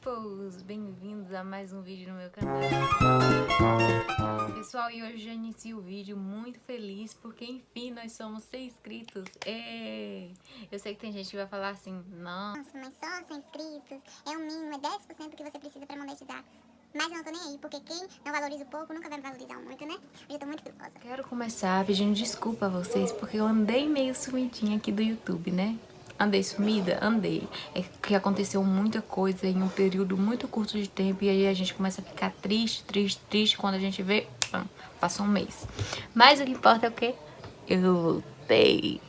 peoples! Bem-vindos a mais um vídeo no meu canal. Pessoal, e hoje eu inicio o vídeo muito feliz porque enfim nós somos 100 inscritos. Eu sei que tem gente que vai falar assim, não. Nossa, mas só 100 inscritos é o mínimo, é 10% do que você precisa pra monetizar. Mas eu não tô nem aí, porque quem não valoriza o pouco nunca vai valorizar o muito, né? Eu já tô muito nervosa. Quero começar pedindo desculpa a vocês porque eu andei meio sumidinha aqui do YouTube, né? Andei sumida? Andei. É que aconteceu muita coisa em um período muito curto de tempo e aí a gente começa a ficar triste quando a gente vê, passou um mês. Mas o que importa é o quê? Eu voltei.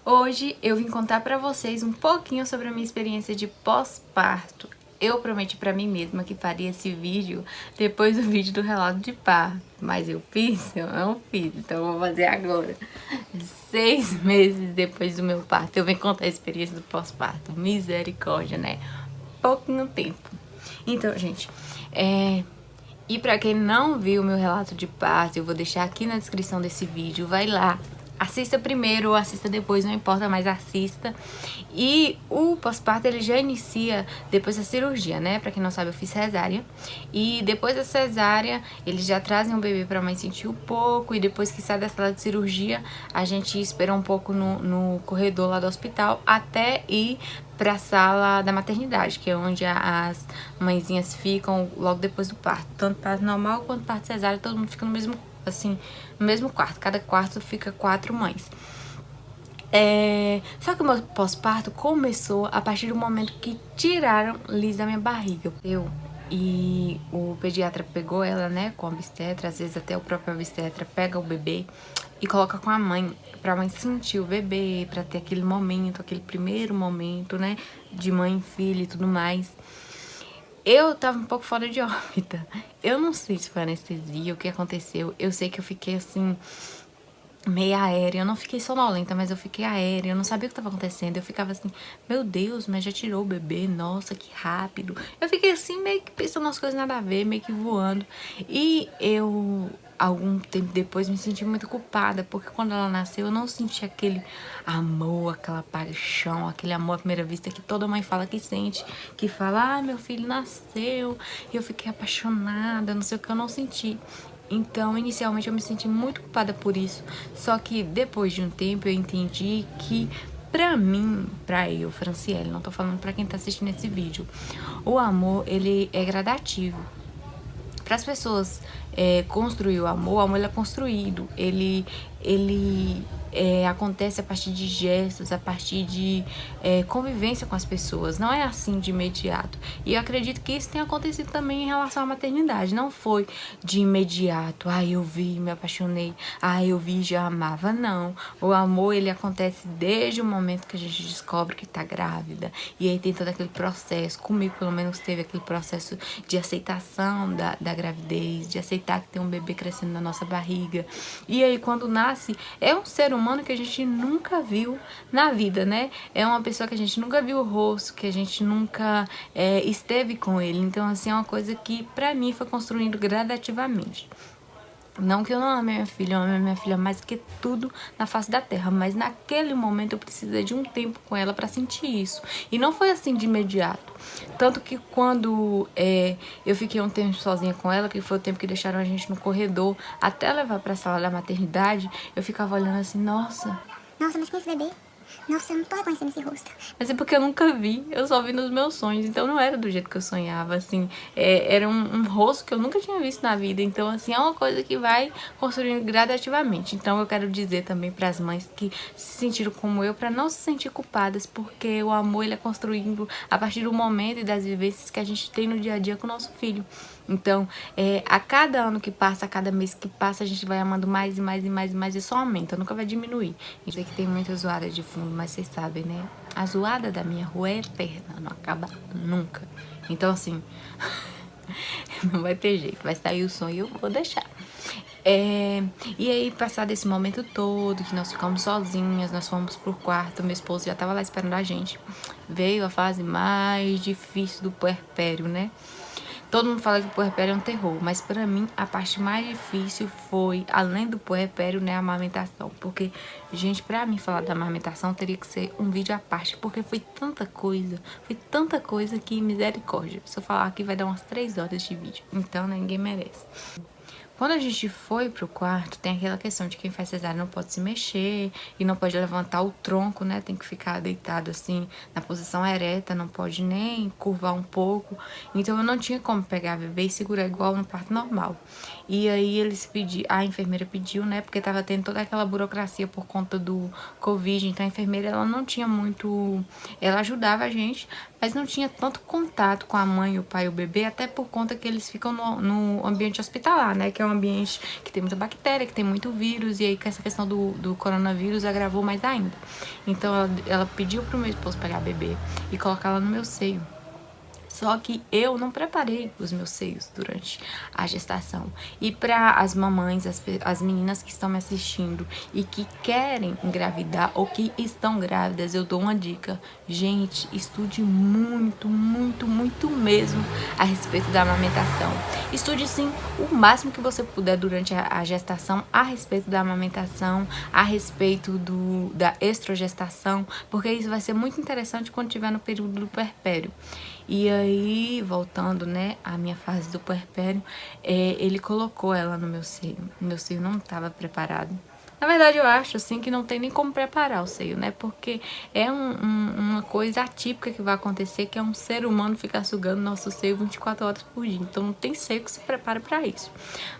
Hoje eu vim contar pra vocês um pouquinho sobre a minha experiência de pós-parto. Eu prometi pra mim mesma que faria esse vídeo depois do vídeo do relato de parto. Mas eu fiz? Eu não fiz, então eu vou fazer agora. 6 meses depois do meu parto, eu venho contar a experiência do pós-parto. Misericórdia, né? Pouquinho tempo. Então, gente, e pra quem não viu o meu relato de parto, eu vou deixar aqui na descrição desse vídeo. Vai lá. Assista primeiro ou assista depois, não importa, mas assista. E o pós-parto, ele já inicia depois da cirurgia, né? Pra quem não sabe, eu fiz cesárea. E depois da cesárea, eles já trazem o bebê pra mãe sentir um pouco. E depois que sai da sala de cirurgia, a gente espera um pouco no corredor lá do hospital até ir pra sala da maternidade, que é onde as mãezinhas ficam logo depois do parto. Tanto parto normal quanto parto cesárea, todo mundo fica no mesmo, assim, no mesmo quarto. Cada quarto fica 4 mães. Só que o meu pós-parto começou a partir do momento que tiraram Liz da minha barriga. E o pediatra pegou ela, né, com a obstetra, às vezes até o próprio obstetra pega o bebê e coloca com a mãe, pra mãe sentir o bebê, pra ter aquele momento, aquele primeiro momento, né, de mãe e filho e tudo mais. Eu tava um pouco fora de órbita. Eu não sei se foi anestesia, o que aconteceu. Eu sei que eu fiquei assim, meio aérea. Eu não fiquei sonolenta, mas eu fiquei aérea. Eu não sabia o que estava acontecendo. Eu ficava assim, meu Deus, mas já tirou o bebê? Nossa, que rápido. Eu fiquei assim, meio que pensando nas coisas nada a ver, meio que voando. E eu, algum tempo depois, me senti muito culpada, porque quando ela nasceu, eu não senti aquele amor, aquela paixão, aquele amor à primeira vista que toda mãe fala que sente. Que fala, ah, meu filho nasceu, e eu fiquei apaixonada, não sei o que, eu não senti. Então, inicialmente eu me senti muito culpada por isso. Só que depois de um tempo eu entendi que pra mim, pra eu, Franciele, não tô falando pra quem tá assistindo esse vídeo, o amor, ele é gradativo. Para as pessoas construir o amor ele é construído. Ele acontece a partir de gestos, a partir de convivência com as pessoas. Não é assim de imediato. E eu acredito que isso tem acontecido também em relação à maternidade. Não foi de imediato. Ah, eu vi, me apaixonei. Ah, eu vi, já amava. Não. O amor, ele acontece desde o momento que a gente descobre que tá grávida. E aí tem todo aquele processo. Comigo, pelo menos, teve aquele processo de aceitação da gravidez, de aceitar que tem um bebê crescendo na nossa barriga. E aí, quando nasce, é um ser humano que a gente nunca viu na vida, né? É uma pessoa que a gente nunca viu o rosto, que a gente nunca esteve com ele. Então, assim, é uma coisa que, pra mim, foi construindo gradativamente. Não que eu não ame minha filha, eu amo minha filha mais do que tudo na face da terra, mas naquele momento eu precisei de um tempo com ela pra sentir isso. E não foi assim de imediato. Tanto que quando eu fiquei um tempo sozinha com ela, que foi o tempo que deixaram a gente no corredor, até levar pra sala da maternidade, eu ficava olhando assim, nossa, mas quem é esse bebê? Nossa, eu não tô reconhecendo esse rosto. mas é porque eu nunca vi, eu só vi nos meus sonhos, então não era do jeito que eu sonhava, assim, era um rosto que eu nunca tinha visto na vida, então assim, é uma coisa que vai construindo gradativamente. Então eu quero dizer também para as mães que se sentiram como eu, para não se sentir culpadas, porque o amor ele é construído a partir do momento e das vivências que a gente tem no dia a dia com o nosso filho. Então, a cada ano que passa, a cada mês que passa, a gente vai amando mais e mais e mais e mais, e só aumenta, nunca vai diminuir. Eu sei que tem muita zoada de fundo, mas vocês sabem, né? A zoada da minha rua é eterna, não acaba nunca. Então, assim, não vai ter jeito, vai sair o som e eu vou deixar. E aí, passado esse momento todo, que nós ficamos sozinhas, nós fomos pro quarto, meu esposo já tava lá esperando a gente. Veio a fase mais difícil do puerpério, né? Todo mundo fala que o puerpério é um terror, mas pra mim a parte mais difícil foi, além do puerpério, né, a amamentação. Porque, gente, pra mim falar da amamentação teria que ser um vídeo à parte, porque foi tanta coisa que misericórdia. Se eu falar aqui vai dar umas 3 horas de vídeo, então né, ninguém merece. Quando a gente foi pro quarto, tem aquela questão de quem faz cesárea não pode se mexer e não pode levantar o tronco, né? Tem que ficar deitado assim, na posição ereta, não pode nem curvar um pouco. Então eu não tinha como pegar a bebê e segurar igual no parto normal. E aí a enfermeira pediu, né? Porque tava tendo toda aquela burocracia por conta do Covid. Então a enfermeira, ela não tinha muito... Ela ajudava a gente, mas não tinha tanto contato com a mãe, o pai e o bebê, até por conta que eles ficam no ambiente hospitalar, né? Que é um ambiente que tem muita bactéria, que tem muito vírus, e aí com essa questão do coronavírus agravou mais ainda. Então ela pediu pro meu esposo pegar a bebê e colocar ela no meu seio. Só que eu não preparei os meus seios durante a gestação. E para as mamães, as meninas que estão me assistindo e que querem engravidar ou que estão grávidas, eu dou uma dica. Gente, estude muito, muito, muito mesmo a respeito da amamentação. Estude sim o máximo que você puder durante a gestação a respeito da amamentação, a respeito da estrogestação, porque isso vai ser muito interessante quando estiver no período do puerpério. E aí, voltando, né, à minha fase do puerpério, ele colocou ela no meu seio. O meu seio não estava preparado. Na verdade, eu acho, assim, que não tem nem como preparar o seio, né? Porque é uma coisa atípica que vai acontecer, que é um ser humano ficar sugando nosso seio 24 horas por dia. Então, não tem seio que se prepare para isso.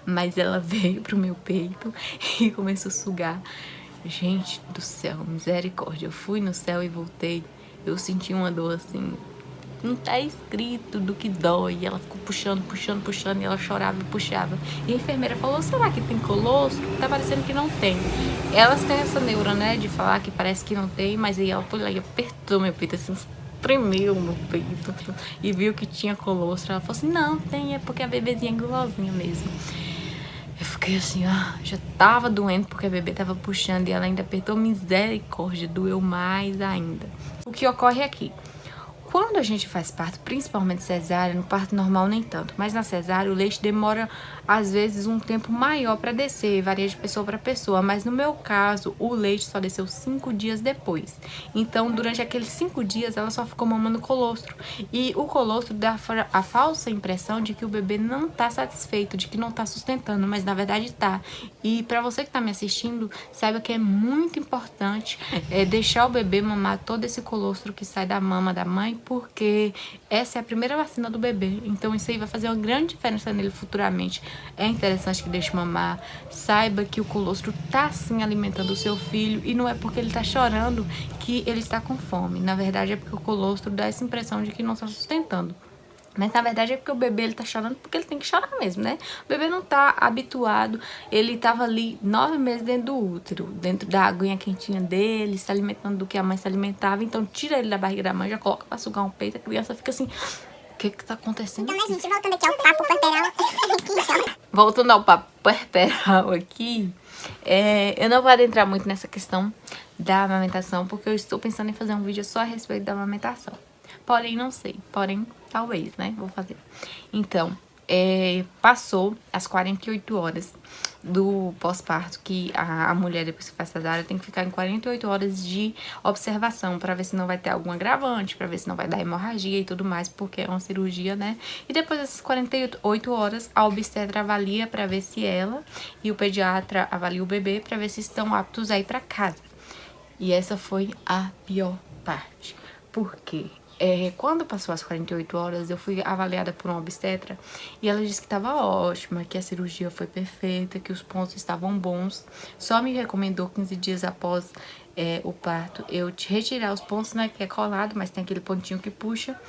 Mas ela veio pro meu peito e começou a sugar. Gente do céu, misericórdia. Eu fui no céu e voltei. Eu senti uma dor, assim... Não tá escrito do que dói. Ela ficou puxando, e ela chorava e puxava. E a enfermeira falou, será que tem colostro? Tá parecendo que não tem. Elas têm essa neura, né, de falar que parece que não tem, mas aí ela foi lá e apertou meu peito, assim, tremeu meu peito. E viu que tinha colostro. Ela falou assim, não, tem, é porque a bebezinha é gulosinha mesmo. Eu fiquei assim, já tava doendo porque a bebê tava puxando e ela ainda apertou, misericórdia, doeu mais ainda. O que ocorre aqui? Quando a gente faz parto, principalmente cesárea, no parto normal nem tanto, mas na cesárea o leite demora às vezes um tempo maior para descer, varia de pessoa para pessoa, mas no meu caso o leite só desceu 5 dias depois. Então durante aqueles 5 dias ela só ficou mamando colostro e o colostro dá a falsa impressão de que o bebê não tá satisfeito, de que não tá sustentando, mas na verdade tá. E para você que tá me assistindo, saiba que é muito importante deixar o bebê mamar todo esse colostro que sai da mama da mãe, porque essa é a primeira vacina do bebê, então isso aí vai fazer uma grande diferença nele futuramente. É interessante que deixe mamar, saiba que o colostro tá sim alimentando o seu filho e não é porque ele tá chorando que ele está com fome, na verdade é porque o colostro dá essa impressão de que não está sustentando. Mas na verdade é porque o bebê ele tá chorando porque ele tem que chorar mesmo, né? O bebê não tá habituado, ele tava ali 9 meses dentro do útero, dentro da aguinha quentinha dele, se alimentando do que a mãe se alimentava. Então tira ele da barriga da mãe, já coloca pra sugar um peito, a criança fica assim, o que que tá acontecendo Então, aqui? né, gente, voltando aqui ao papo puerperal. Voltando ao papo puerperal aqui, eu não vou adentrar muito nessa questão da amamentação, porque eu estou pensando em fazer um vídeo só a respeito da amamentação. Porém, não sei. Porém, talvez, né? Vou fazer. Então, passou as 48 horas do pós-parto, que a mulher, depois que faz cesárea, tem que ficar em 48 horas de observação para ver se não vai ter algum agravante, para ver se não vai dar hemorragia e tudo mais, porque é uma cirurgia, né? E depois dessas 48 horas, a obstetra avalia para ver se ela e o pediatra avalia o bebê para ver se estão aptos a ir para casa. E essa foi a pior parte. Por quê? Quando passou as 48 horas, eu fui avaliada por uma obstetra e ela disse que estava ótima, que a cirurgia foi perfeita, que os pontos estavam bons. Só me recomendou 15 dias após o parto eu te retirar os pontos, né, que é colado, mas tem aquele pontinho que puxa.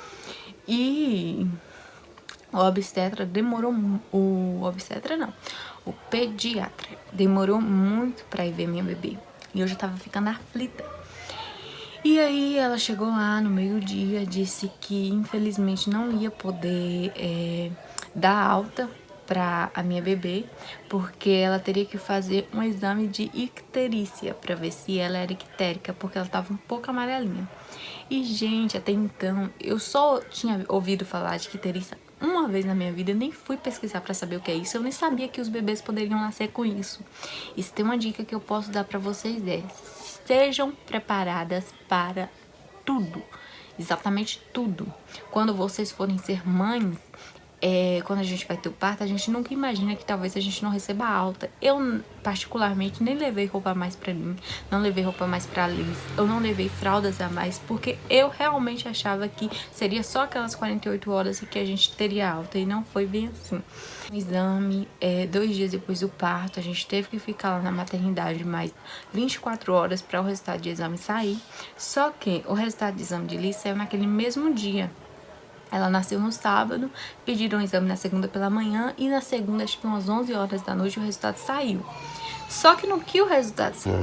E o obstetra demorou... O pediatra demorou muito pra ir ver minha bebê. E eu já tava ficando aflita. E aí ela chegou lá no meio-dia, disse que infelizmente não ia poder dar alta para a minha bebê, porque ela teria que fazer um exame de icterícia para ver se ela era ictérica, porque ela tava um pouco amarelinha. E gente, até então eu só tinha ouvido falar de uma vez na minha vida, eu nem fui pesquisar pra saber o que é isso, eu nem sabia que os bebês poderiam nascer com isso. E se tem uma dica que eu posso dar pra vocês é, estejam preparadas para tudo, exatamente tudo. Quando vocês forem ser mães, quando a gente vai ter o parto, a gente nunca imagina que talvez a gente não receba alta. Eu, particularmente, nem levei roupa a mais pra mim, não levei roupa a mais pra Liz, eu não levei fraldas a mais, porque eu realmente achava que seria só aquelas 48 horas que a gente teria alta, e não foi bem assim. O exame, 2 dias depois do parto, a gente teve que ficar lá na maternidade mais 24 horas para o resultado de exame sair, só que o resultado de exame de Liz saiu naquele mesmo dia. Ela nasceu no sábado, pediram o exame na segunda pela manhã e na segunda, acho que umas 11 horas da noite, o resultado saiu. Só que no que o resultado saiu...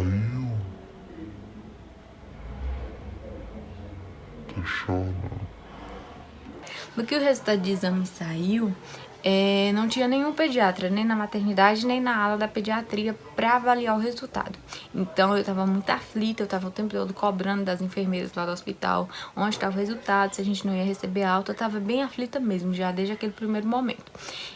No que o resultado de exame saiu, não tinha nenhum pediatra, nem na maternidade, nem na ala da pediatria para avaliar o resultado. Então eu tava muito aflita, eu tava o tempo todo cobrando das enfermeiras lá do hospital onde estava o resultado, se a gente não ia receber alta. Eu tava bem aflita mesmo, já desde aquele primeiro momento.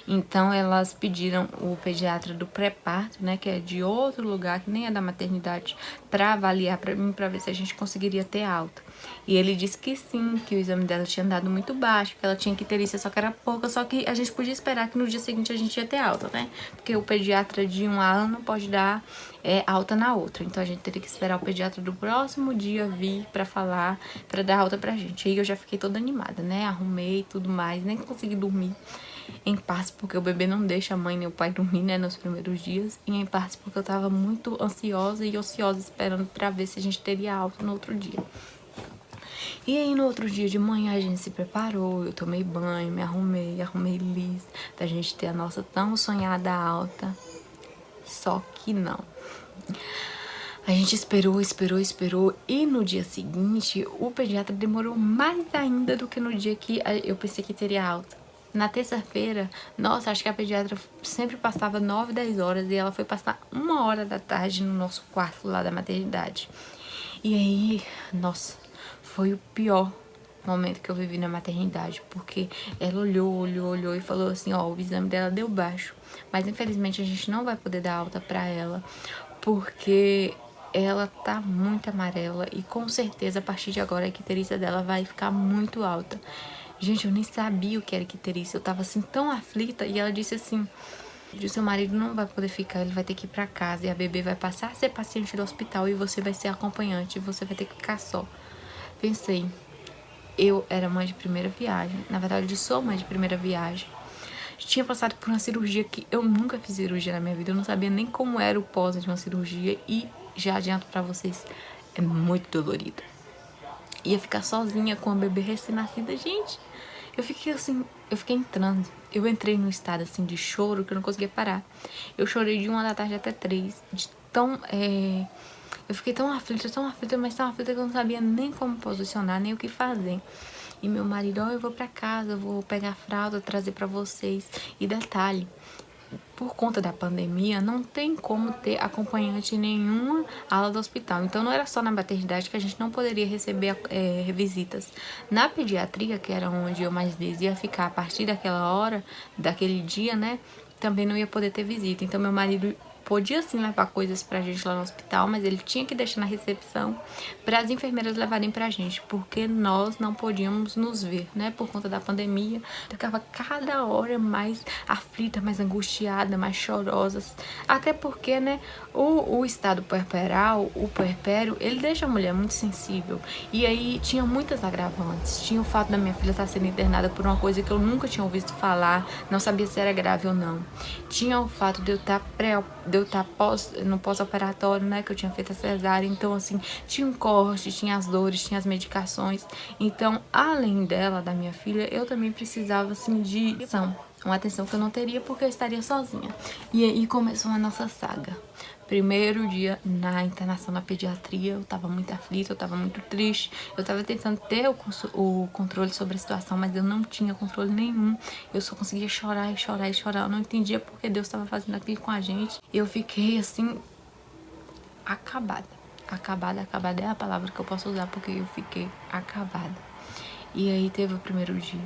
Então elas pediram o pediatra do pré-parto, né, que é de outro lugar, que nem é da maternidade, para avaliar para mim, para ver se a gente conseguiria ter alta. E ele disse que sim, que o exame dela tinha dado muito baixo, que ela tinha icterícia, só que era pouca, só que a gente podia esperar que no dia seguinte a gente ia ter alta, né? Porque o pediatra de uma ala não pode dar alta na outra. Então a gente teria que esperar o pediatra do próximo dia vir pra falar, pra dar alta pra gente. Aí eu já fiquei toda animada, né? Arrumei tudo mais, nem consegui dormir em paz, porque o bebê não deixa a mãe nem o pai dormir, né, nos primeiros dias. E em paz porque eu tava muito ansiosa e ociosa esperando pra ver se a gente teria alta no outro dia. E aí no outro dia de manhã a gente se preparou, eu tomei banho, me arrumei Liz, pra gente ter a nossa tão sonhada alta. Só que não. A gente esperou e no dia seguinte o pediatra demorou mais ainda do que no dia que eu pensei que teria alta. Na terça-feira, nossa, acho que a pediatra sempre passava 9, 10 horas e ela foi passar 1h da tarde no nosso quarto lá da maternidade. E aí, nossa, foi o pior momento que eu vivi na maternidade, porque ela olhou e falou assim, ó, o exame dela deu baixo, mas infelizmente a gente não vai poder dar alta pra ela, porque ela tá muito amarela e com certeza a partir de agora a icterícia dela vai ficar muito alta. Gente, eu nem sabia o que era icterícia, eu tava assim tão aflita, e ela disse assim, o seu marido não vai poder ficar, ele vai ter que ir pra casa e a bebê vai passar a ser paciente do hospital e você vai ser acompanhante e você vai ter que ficar só. Pensei, eu era mãe de primeira viagem, na verdade eu sou mãe de primeira viagem. Tinha passado por uma cirurgia que eu nunca fiz cirurgia na minha vida, eu não sabia nem como era o pós de uma cirurgia e já adianto pra vocês, é muito dolorido. Ia ficar sozinha com a bebê recém-nascida, gente. Eu fiquei assim, eu fiquei em transe. Eu entrei num estado assim de choro que eu não conseguia parar. Eu chorei de 1 da tarde até 3, de tão... Eu fiquei tão aflita, mas tão aflita que eu não sabia nem como posicionar, nem o que fazer. E meu marido, eu vou pra casa, eu vou pegar a fralda, trazer pra vocês. E detalhe, por conta da pandemia, não tem como ter acompanhante em nenhuma ala do hospital. Então, não era só na maternidade que a gente não poderia receber visitas. Na pediatria, que era onde eu mais vezes ia ficar a partir daquela hora, daquele dia, né? Também não ia poder ter visita. Então, meu marido podia sim levar coisas pra gente lá no hospital, mas ele tinha que deixar na recepção para as enfermeiras levarem pra gente, porque nós não podíamos nos ver, né, por conta da pandemia. Eu ficava cada hora mais aflita, mais angustiada, mais chorosa, até porque, né, o estado puerperal, o puerpério, ele deixa a mulher muito sensível, e aí tinha muitas agravantes. Tinha o fato da minha filha estar sendo internada por uma coisa que eu nunca tinha ouvido falar, não sabia se era grave ou não. Tinha o fato de eu estar no pós-operatório, né, que eu tinha feito a cesárea. Então, assim, tinha um corte, tinha as dores, tinha as medicações. Então, além dela, da minha filha, eu também precisava, assim, de uma atenção que eu não teria porque eu estaria sozinha. E aí começou a nossa saga. Primeiro dia na internação na pediatria, eu tava muito aflita, eu tava muito triste. Eu tava tentando ter o controle sobre a situação, mas eu não tinha controle nenhum. Eu só conseguia chorar e chorar e chorar. Eu não entendia porque Deus estava fazendo aquilo com a gente. Eu fiquei assim, acabada. Acabada é a palavra que eu posso usar, porque eu fiquei acabada. E aí teve o primeiro dia,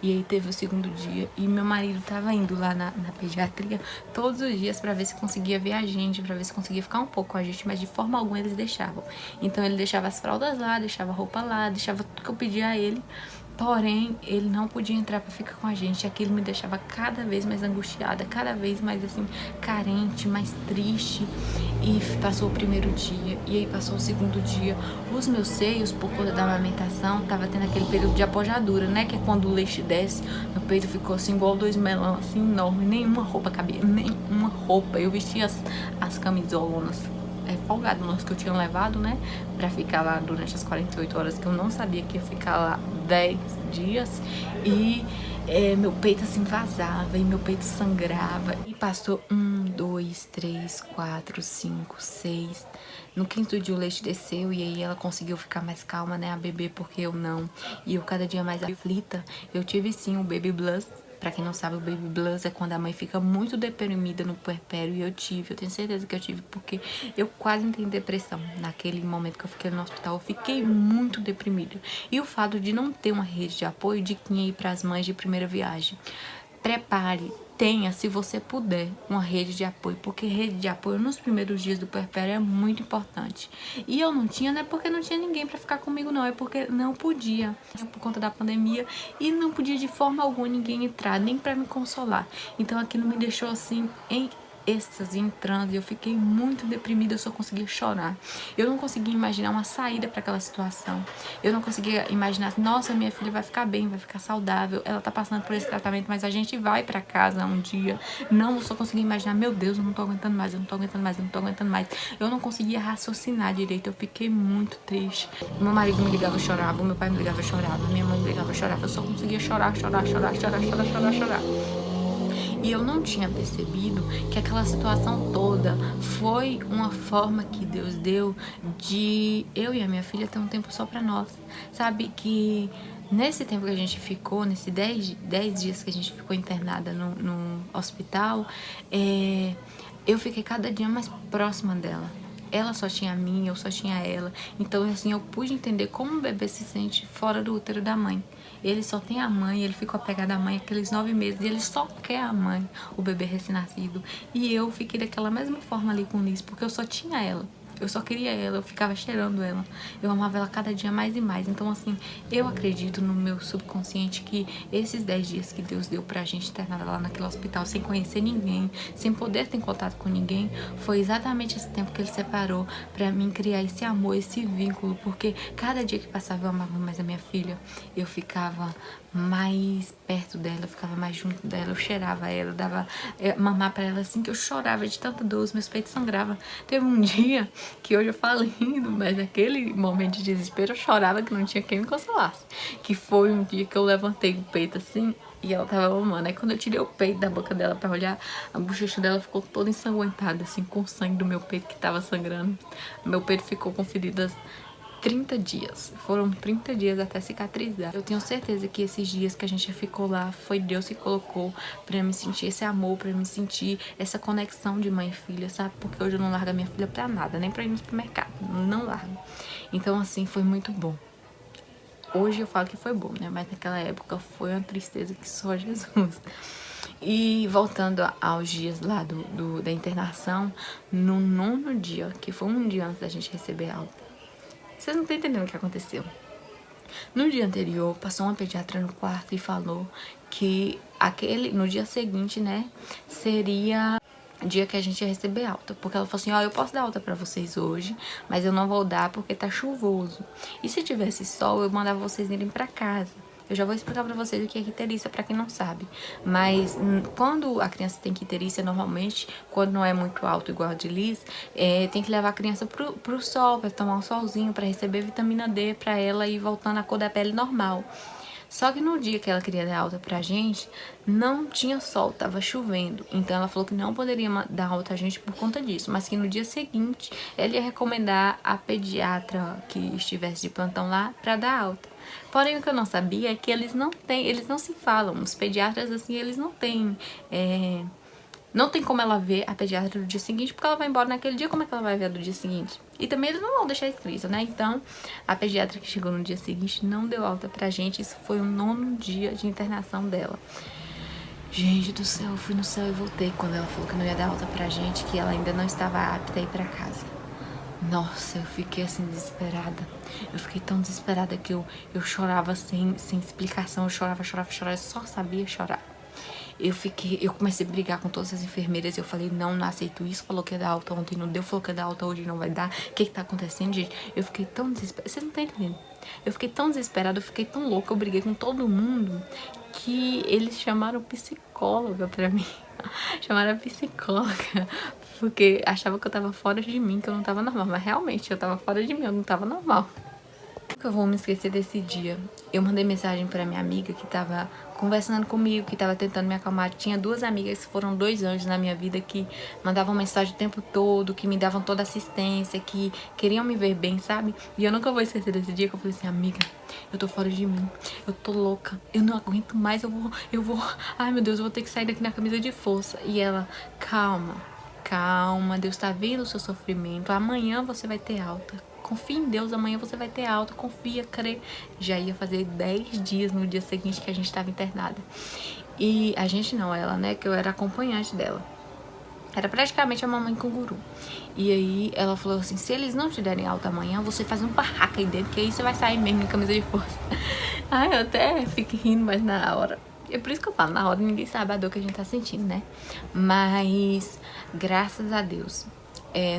e aí teve o segundo dia, e meu marido tava indo lá na pediatria todos os dias pra ver se conseguia ver a gente, pra ver se conseguia ficar um pouco com a gente, mas de forma alguma eles deixavam. Então ele deixava as fraldas lá, deixava a roupa lá, deixava tudo que eu pedia a ele. Porém, ele não podia entrar pra ficar com a gente. E aquilo me deixava cada vez mais angustiada, cada vez mais assim, carente, mais triste. E passou o primeiro dia, e aí passou o segundo dia. Os meus seios, por conta da amamentação, tava tendo aquele período de apojadura, né? Que é quando o leite desce, meu peito ficou assim, igual 2 melão, assim, enorme. Nenhuma roupa cabia, nenhuma roupa. Eu vestia as camisolonas folgadonas que eu tinha levado, né, pra ficar lá durante as 48 horas, que eu não sabia que ia ficar lá 10 dias, e meu peito assim vazava, e meu peito sangrava, e passou 1, 2, 3, 4, 5, 6, no quinto dia o leite desceu, e aí ela conseguiu ficar mais calma, né, a bebê, porque eu não, e eu cada dia mais aflita. Eu tive sim o baby blues. Pra quem não sabe, o baby blues é quando a mãe fica muito deprimida no puerpério, e eu tenho certeza que eu tive, porque eu quase entrei em depressão. Naquele momento que eu fiquei no hospital, eu fiquei muito deprimida. E o fato de não ter uma rede de apoio de quem ia ir pras mães de primeira viagem. Prepare, tenha, se você puder, uma rede de apoio, porque rede de apoio nos primeiros dias do puerpério é muito importante. E eu não tinha, não é porque não tinha ninguém pra ficar comigo, não, é porque não podia, por conta da pandemia, e não podia de forma alguma ninguém entrar, nem pra me consolar. Então aquilo me deixou assim, em êxtase, em transe, eu fiquei muito deprimida, eu só conseguia chorar. Eu não conseguia imaginar uma saída para aquela situação. Eu não conseguia imaginar, nossa, minha filha vai ficar bem, vai ficar saudável, ela tá passando por esse tratamento, mas a gente vai para casa um dia. Não, eu só conseguia imaginar, meu Deus, eu não tô aguentando mais, eu não tô aguentando mais, eu não tô aguentando mais. Eu não conseguia raciocinar direito, eu fiquei muito triste. Meu marido me ligava, eu chorava, meu pai me ligava, eu chorava, minha mãe me ligava, eu chorava, eu só conseguia chorar. E eu não tinha percebido que aquela situação toda foi uma forma que Deus deu de eu e a minha filha ter um tempo só pra nós. Sabe que nesse tempo que a gente ficou, nesses 10 dias que a gente ficou internada no hospital, eu fiquei cada dia mais próxima dela. Ela só tinha a mim, eu só tinha ela. Então, assim, eu pude entender como o bebê se sente fora do útero da mãe. Ele só tem a mãe, ele ficou apegado à mãe aqueles 9 meses, e ele só quer a mãe, o bebê recém-nascido. E eu fiquei daquela mesma forma ali com o Liz, porque eu só tinha ela. Eu só queria ela, eu ficava cheirando ela. Eu amava ela cada dia mais e mais. Então, assim, eu acredito no meu subconsciente que esses 10 dias que Deus deu pra gente internada lá naquele hospital, sem conhecer ninguém, sem poder ter contato com ninguém, foi exatamente esse tempo que Ele separou pra mim criar esse amor, esse vínculo. Porque cada dia que passava eu amava mais a minha filha. Eu ficava mais perto dela, eu ficava mais junto dela, eu cheirava ela, dava mamar pra ela assim, que eu chorava de tanta dor, os meus peitos sangravam. Teve um dia que hoje eu falo rindo, mas naquele momento de desespero eu chorava que não tinha quem me consolasse. Que foi um dia que eu levantei o peito assim e ela tava mamando. Aí quando eu tirei o peito da boca dela pra olhar, a bochecha dela ficou toda ensanguentada, assim, com o sangue do meu peito que tava sangrando. Meu peito ficou com feridas 30 dias. Foram 30 dias até cicatrizar. Eu tenho certeza que esses dias que a gente ficou lá, foi Deus que colocou pra me sentir esse amor, pra me sentir essa conexão de mãe e filha, sabe? Porque hoje eu não largo a minha filha pra nada, nem pra ir no supermercado. Não largo. Então, assim, foi muito bom. Hoje eu falo que foi bom, né? Mas naquela época foi uma tristeza que só Jesus. E voltando aos dias lá da internação, no 9º dia, que foi um dia antes da gente receber alta, vocês não estão entendendo o que aconteceu. No dia anterior, passou uma pediatra no quarto e falou que no dia seguinte, né, seria o dia que a gente ia receber alta. Porque ela falou assim, ó, eu posso dar alta pra vocês hoje, mas eu não vou dar porque tá chuvoso. E se tivesse sol, eu mandava vocês irem pra casa. Eu já vou explicar pra vocês o que é icterícia, pra quem não sabe. Mas quando a criança tem icterícia, normalmente, quando não é muito alto igual a de Liz, tem que levar a criança pro sol, pra tomar um solzinho, pra receber vitamina D, pra ela ir voltando a cor da pele normal. Só que no dia que ela queria dar alta pra gente, não tinha sol, tava chovendo. Então ela falou que não poderia dar alta a gente por conta disso, mas que no dia seguinte ela ia recomendar a pediatra que estivesse de plantão lá pra dar alta. Porém, o que eu não sabia é que eles não se falam. Os pediatras, assim, eles não têm Não tem como ela ver a pediatra do dia seguinte, porque ela vai embora naquele dia, como é que ela vai ver a do dia seguinte? E também eles não vão deixar escrito, né? Então, a pediatra que chegou no dia seguinte não deu alta pra gente. Isso foi o 9º dia de internação dela. Gente do céu, eu fui no céu e voltei quando ela falou que não ia dar alta pra gente, que ela ainda não estava apta a ir pra casa. Nossa, eu fiquei assim desesperada. Eu fiquei tão desesperada que eu chorava sem explicação. Eu chorava, eu só sabia chorar. Eu comecei a brigar com todas as enfermeiras. Eu falei, não aceito isso. Falou que ia dar alta ontem, não deu. Falou que ia dar alta hoje, não vai dar. O que tá acontecendo, gente? Eu fiquei tão desesperada. Vocês não estão entendendo. Eu fiquei tão desesperada, eu fiquei tão louca. Eu briguei com todo mundo que eles chamaram psicóloga pra mim. Chamaram a psicóloga. Porque achava que eu tava fora de mim, que eu não tava normal. Mas realmente, eu tava fora de mim, eu não tava normal. Nunca vou me esquecer desse dia. Eu mandei mensagem pra minha amiga que tava conversando comigo, que tava tentando me acalmar. Tinha 2 amigas que foram 2 anjos na minha vida, que mandavam mensagem o tempo todo, que me davam toda assistência, que queriam me ver bem, sabe? E eu nunca vou esquecer desse dia que eu falei assim, amiga, eu tô fora de mim, eu tô louca, eu não aguento mais, eu vou, ai meu Deus, eu vou ter que sair daqui na camisa de força. E ela, calma, Deus tá vendo o seu sofrimento, amanhã você vai ter alta. Confia em Deus, amanhã você vai ter alta, confia, crê. Já ia fazer 10 dias no dia seguinte que a gente estava internada. E a gente não, ela, né, que eu era acompanhante dela. Era praticamente a mamãe canguru. E aí ela falou assim, se eles não te derem alta amanhã, você faz um barraco aí dentro, que aí você vai sair mesmo em camisa de força. Ai, eu até fico rindo, mas na hora... É por isso que eu falo, na hora ninguém sabe a dor que a gente tá sentindo, né? Mas, graças a Deus...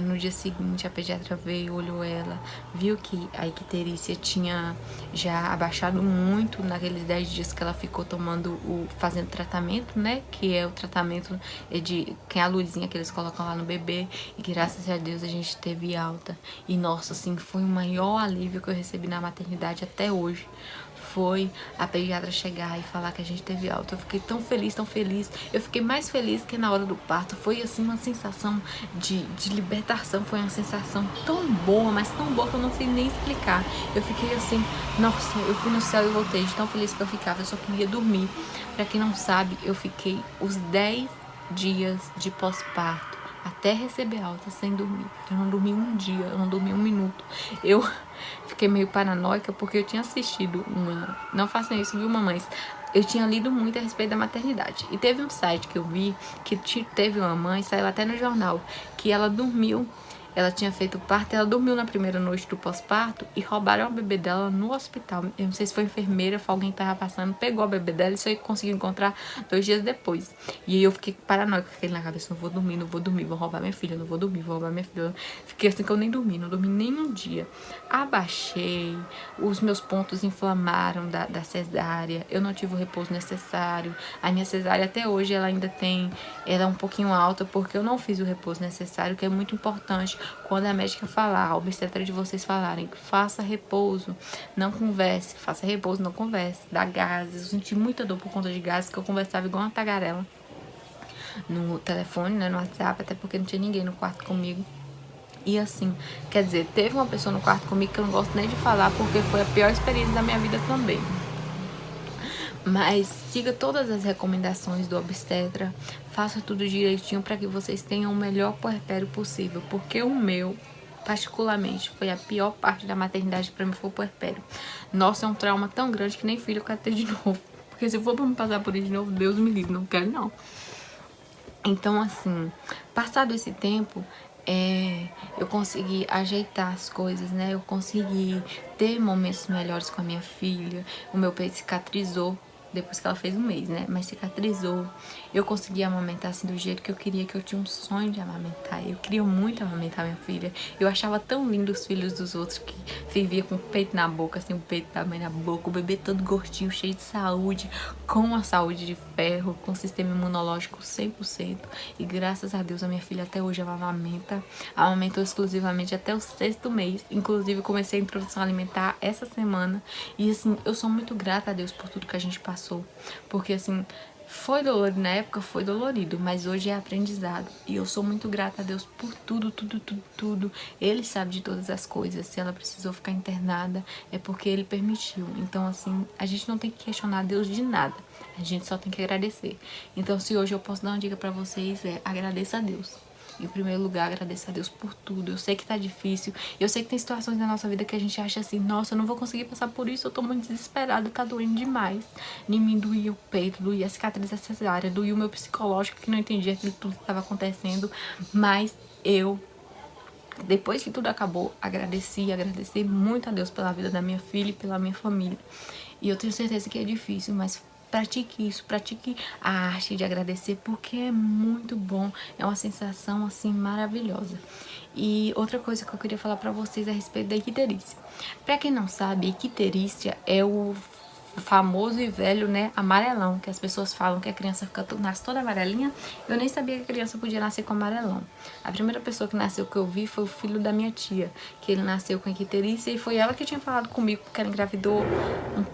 no dia seguinte a pediatra veio, olhou ela, viu que a icterícia tinha já abaixado muito naqueles 10 dias que ela ficou fazendo tratamento, né? Que é o tratamento que é a luzinha que eles colocam lá no bebê. E graças a Deus a gente teve alta. E nossa, assim, foi o maior alívio que eu recebi na maternidade até hoje. Foi a pediatra chegar e falar que a gente teve alta. Eu fiquei tão feliz, tão feliz. Eu fiquei mais feliz que na hora do parto. Foi assim uma sensação de libertação. Foi uma sensação tão boa, mas tão boa que eu não sei nem explicar. Eu fiquei assim, nossa, eu fui no céu e voltei de tão feliz que eu ficava. Eu só queria dormir. Pra quem não sabe, eu fiquei os 10 dias de pós-parto até receber alta sem dormir. Eu não dormi um dia, eu não dormi um minuto. Eu fiquei meio paranoica porque eu tinha assistido uma... Não façam isso, viu, mamães? Eu tinha lido muito a respeito da maternidade. E teve um site que eu vi que teve uma mãe, saiu até no jornal, que ela dormiu. Ela tinha feito parto, ela dormiu na primeira noite do pós-parto e roubaram o bebê dela no hospital. Eu não sei se foi enfermeira, foi alguém que tava passando, pegou a bebê dela e só conseguiu encontrar 2 dias depois. E aí eu fiquei paranoica, fiquei na cabeça, não vou dormir, vou roubar minha filha, não vou dormir, vou roubar minha filha. Fiquei assim que eu nem dormi, não dormi nenhum dia. Abaixei, os meus pontos inflamaram da cesárea, eu não tive o repouso necessário. A minha cesárea até hoje ela ainda tem, ela é um pouquinho alta porque eu não fiz o repouso necessário, que é muito importante. Quando a médica falar, a obstetra de vocês falarem, faça repouso, não converse, faça repouso, não converse, dá gases. Eu senti muita dor por conta de gases, que eu conversava igual uma tagarela no telefone, né, no WhatsApp, até porque não tinha ninguém no quarto comigo. E assim, quer dizer, teve uma pessoa no quarto comigo que eu não gosto nem de falar, porque foi a pior experiência da minha vida também. Mas siga todas as recomendações do obstetra, faça tudo direitinho para que vocês tenham o melhor puerpério possível, porque o meu, particularmente, foi a pior parte da maternidade para mim, foi o puerpério. Nossa, é um trauma tão grande que nem filho eu quero ter de novo, porque se for para me passar por isso de novo, Deus me livre, não quero não. Então assim, passado esse tempo, eu consegui ajeitar as coisas, né? Eu consegui ter momentos melhores com a minha filha, o meu peito cicatrizou. Depois que ela fez 1 mês, né? Mas cicatrizou. Eu consegui amamentar assim do jeito que eu queria, que eu tinha um sonho de amamentar. Eu queria muito amamentar minha filha. Eu achava tão lindo os filhos dos outros que vivia com o peito na boca, assim, o peito da mãe na boca, o bebê todo gordinho, cheio de saúde, com a saúde de ferro, com o sistema imunológico 100%. E graças a Deus a minha filha até hoje ela amamenta. Amamentou exclusivamente até o 6º mês. Inclusive comecei a introdução alimentar essa semana. E assim, eu sou muito grata a Deus por tudo que a gente passou. Porque assim, Foi dolorido, na época foi dolorido, mas hoje é aprendizado. E eu sou muito grata a Deus por tudo, tudo, tudo, tudo. Ele sabe de todas as coisas. Se ela precisou ficar internada, é porque Ele permitiu. Então, assim, a gente não tem que questionar Deus de nada. A gente só tem que agradecer. Então, se hoje eu posso dar uma dica pra vocês, agradeça a Deus. Em primeiro lugar, agradeço a Deus por tudo. Eu sei que tá difícil. Eu sei que tem situações na nossa vida que a gente acha assim, nossa, eu não vou conseguir passar por isso, eu tô muito desesperada, tá doendo demais. Em mim doía o peito, doía a cicatriz da cesárea, doía o meu psicológico, que não entendia aquilo tudo que tava acontecendo. Mas depois que tudo acabou, agradeci muito a Deus pela vida da minha filha e pela minha família. E eu tenho certeza que é difícil, mas pratique isso, pratique a arte de agradecer, porque é muito bom, é uma sensação assim maravilhosa. E outra coisa que eu queria falar pra vocês a respeito da icterícia. Pra quem não sabe, icterícia é o famoso e velho, né, amarelão, que as pessoas falam que a criança nasce toda amarelinha. Eu nem sabia que a criança podia nascer com amarelão. A primeira pessoa que nasceu que eu vi foi o filho da minha tia, que ele nasceu com icterícia, e foi ela que tinha falado comigo, porque ela engravidou,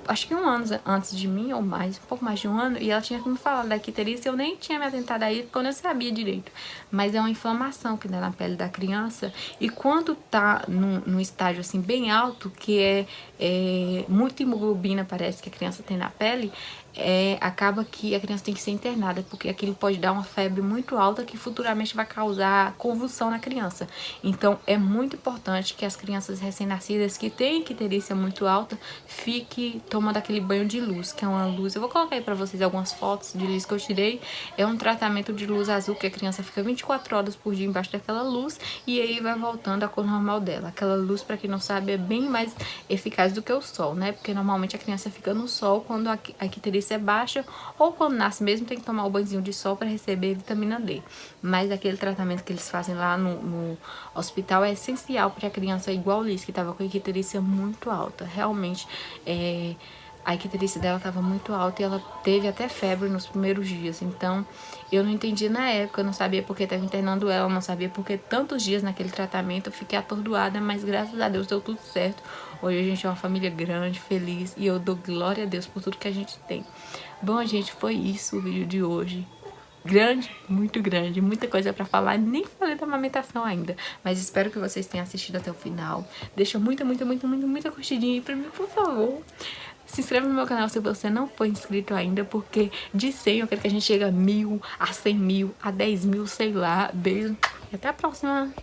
acho que um ano antes de mim, ou mais, um pouco mais de um ano, e ela tinha me falado da icterícia. Eu nem tinha me atentado a isso, porque eu não sabia direito. Mas é uma inflamação que dá na pele da criança, e quando tá num estágio assim bem alto, que é muita hemoglobina, parece que a criança tem na pele, acaba que a criança tem que ser internada, porque aquilo pode dar uma febre muito alta que futuramente vai causar convulsão na criança. Então é muito importante que as crianças recém-nascidas que têm icterícia muito alta tomando aquele banho de luz, que é uma luz, eu vou colocar aí pra vocês algumas fotos de luz que eu tirei. É um tratamento de luz azul que a criança fica 24 horas por dia embaixo daquela luz, e aí vai voltando à cor normal dela. Aquela luz, pra quem não sabe, é bem mais eficaz do que o sol, né? Porque normalmente a criança fica no sol quando a icterícia é baixa, ou quando nasce mesmo tem que tomar o banhozinho de sol para receber vitamina D. Mas aquele tratamento que eles fazem lá no hospital é essencial para a criança, igual Liz, que estava com a icterícia muito alta. Realmente, a icterícia dela estava muito alta e ela teve até febre nos primeiros dias. Então, eu não entendi na época, eu não sabia porque estava internando ela, não sabia porque tantos dias naquele tratamento. Eu fiquei atordoada, mas graças a Deus deu tudo certo. Hoje a gente é uma família grande, feliz, e eu dou glória a Deus por tudo que a gente tem. Bom, gente, foi isso o vídeo de hoje. Grande, muito grande, muita coisa pra falar, nem falei da amamentação ainda, mas espero que vocês tenham assistido até o final. Deixa muita curtidinha aí pra mim, por favor. Se inscreve no meu canal se você não for inscrito ainda, porque de 100 eu quero que a gente chegue a 1000, a 100 mil, a 10 mil, sei lá. Beijo e até a próxima!